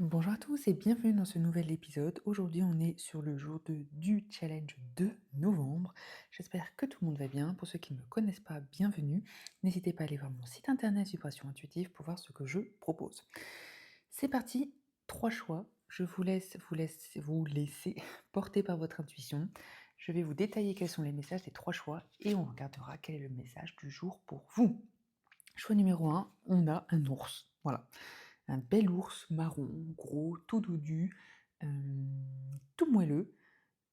Bonjour à tous et bienvenue dans ce nouvel épisode. Aujourd'hui, on est sur le jour 2 du challenge de novembre. J'espère que tout le monde va bien. Pour ceux qui ne me connaissent pas, bienvenue. N'hésitez pas à aller voir mon site internet Vibration Intuitive pour voir ce que je propose. C'est parti, 3 choix. Je vous laisser porter par votre intuition. Je vais vous détailler quels sont les messages des 3 choix et on regardera quel est le message du jour pour vous. Choix numéro 1, on a un ours. Voilà. Un bel ours marron, gros, tout dodu, tout moelleux.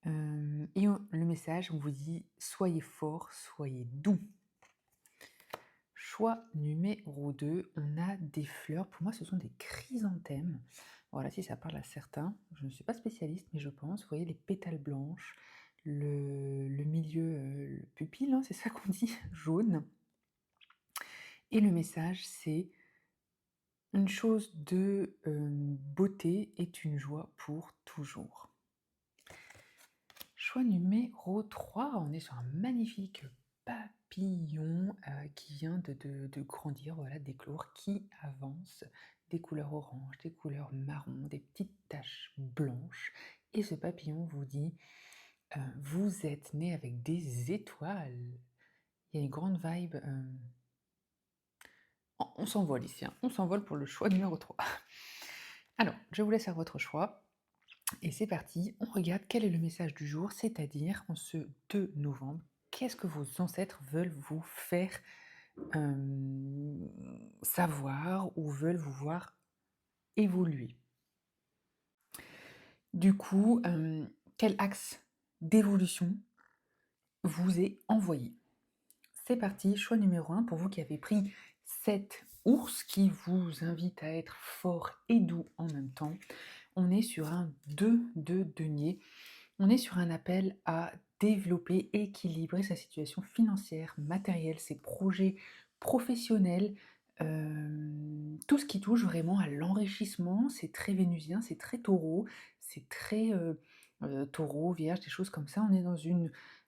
Le message, on vous dit: «Soyez fort, soyez doux». Choix numéro 2, on a des fleurs. Pour moi, ce sont des chrysanthèmes. Voilà, si ça parle à certains. Je ne suis pas spécialiste, mais je pense. Vous voyez les pétales blanches, le milieu, le pupille, hein, c'est ça qu'on dit? Jaune. Et le message, c'est: une chose de, beauté est une joie pour toujours. Choix numéro 3, on est sur un magnifique papillon, qui vient de grandir, voilà, d'éclore, qui avance, des couleurs orange, des couleurs marron, des petites taches blanches et ce papillon vous dit, «Vous êtes né avec des étoiles». Il y a une grande vibe, on s'envole ici, hein, on s'envole pour le choix numéro 3. Alors, je vous laisse faire votre choix. Et c'est parti, on regarde quel est le message du jour, c'est-à-dire en ce 2 novembre, qu'est-ce que vos ancêtres veulent vous faire savoir ou veulent vous voir évoluer. Du coup, quel axe d'évolution vous est envoyé? C'est parti, choix numéro 1 pour vous qui avez pris cet ours qui vous invite à être fort et doux en même temps. On est sur un 2 de denier. On est sur un appel à développer, équilibrer sa situation financière, matérielle, ses projets professionnels, tout ce qui touche vraiment à l'enrichissement. C'est très vénusien, c'est très taureau, c'est très, taureau, vierge, des choses comme ça. On est dans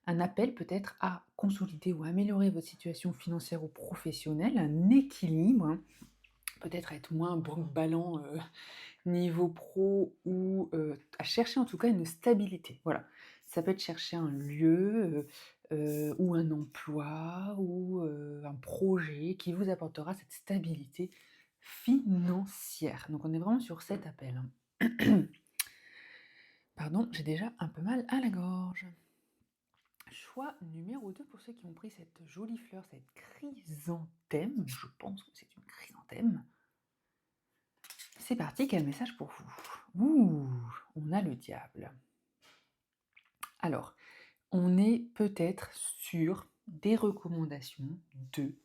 un appel peut-être à consolider ou améliorer votre situation financière ou professionnelle, un équilibre, hein. Peut-être être moins branque-ballant, niveau pro ou, à chercher en tout cas une stabilité, voilà. Ça peut être chercher un lieu, ou un emploi ou, un projet qui vous apportera cette stabilité financière. Donc on est vraiment sur cet appel, hein. Pardon, j'ai déjà un peu mal à la gorge. Choix numéro 2 pour ceux qui ont pris cette jolie fleur, cette chrysanthème, je pense que c'est une chrysanthème. C'est parti, quel message pour vous? Ouh, on a le diable. Alors, on est peut-être sur des recommandations de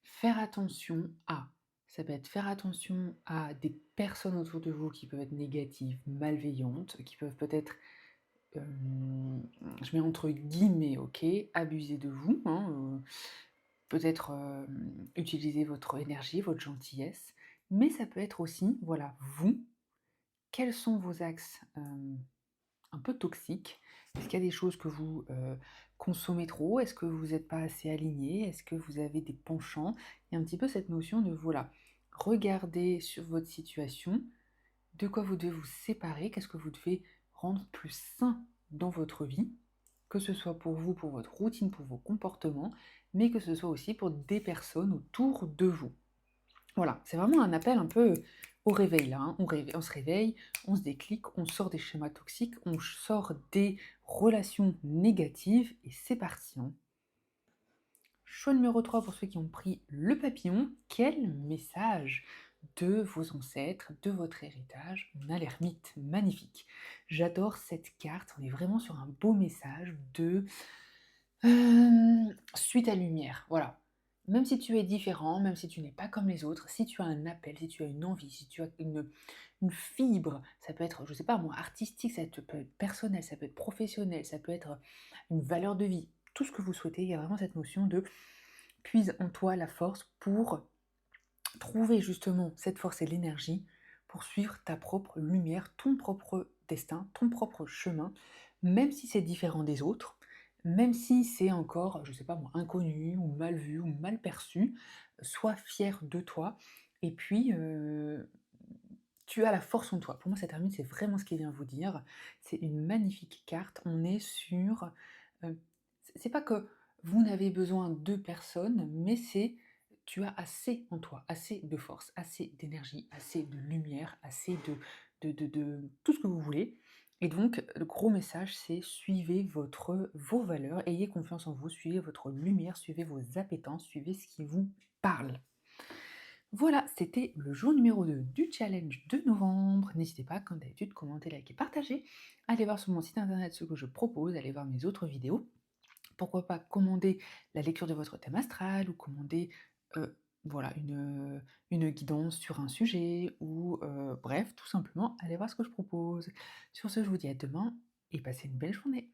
faire attention à, ça peut être faire attention à des personnes autour de vous qui peuvent être négatives, malveillantes, qui peuvent peut-être, je mets entre guillemets, OK, abuser de vous, hein, peut-être, utiliser votre énergie, votre gentillesse, mais ça peut être aussi, voilà, vous, quels sont vos axes, un peu toxiques? Est-ce qu'il y a des choses que vous, consommez trop? Est-ce que vous n'êtes pas assez aligné? Est-ce que vous avez des penchants? Il y a un petit peu cette notion de, voilà, regardez sur votre situation, de quoi vous devez vous séparer, qu'est-ce que vous devez rendre plus sain dans votre vie, que ce soit pour vous, pour votre routine, pour vos comportements, mais que ce soit aussi pour des personnes autour de vous. Voilà, c'est vraiment un appel un peu au réveil là, hein. On se réveille, on se déclic, on sort des schémas toxiques, on sort des relations négatives et c'est parti, hein. Choix numéro 3 pour ceux qui ont pris le papillon, quel message de vos ancêtres, de votre héritage? On a l'ermite, magnifique. J'adore cette carte, on est vraiment sur un beau message de suite à lumière, voilà. Même si tu es différent, même si tu n'es pas comme les autres, si tu as un appel, si tu as une envie, si tu as une fibre, ça peut être, je sais pas moi, artistique, peut être personnel, ça peut être professionnel, ça peut être une valeur de vie, tout ce que vous souhaitez, il y a vraiment cette notion de puise en toi la force pour trouver justement cette force et l'énergie pour suivre ta propre lumière, ton propre destin, ton propre chemin, même si c'est différent des autres, même si c'est encore, je sais pas moi, inconnu ou mal vu ou mal perçu, sois fier de toi et puis, tu as la force en toi. Pour moi, cette hermine, c'est vraiment ce qu'elle vient vous dire. C'est une magnifique carte. On est sur, c'est pas que vous n'avez besoin de personne, mais c'est tu as assez en toi, assez de force, assez d'énergie, assez de lumière, assez de tout ce que vous voulez. Et donc, le gros message, c'est suivez vos valeurs, ayez confiance en vous, suivez votre lumière, suivez vos appétences, suivez ce qui vous parle. Voilà, c'était le jour numéro 2 du challenge de novembre. N'hésitez pas, comme d'habitude, commenter, liker, partager. Allez voir sur mon site internet ce que je propose, allez voir mes autres vidéos. Pourquoi pas commander la lecture de votre thème astral ou commander voilà, une guidance sur un sujet ou bref, tout simplement, allez voir ce que je propose. Sur ce, je vous dis à demain et passez une belle journée.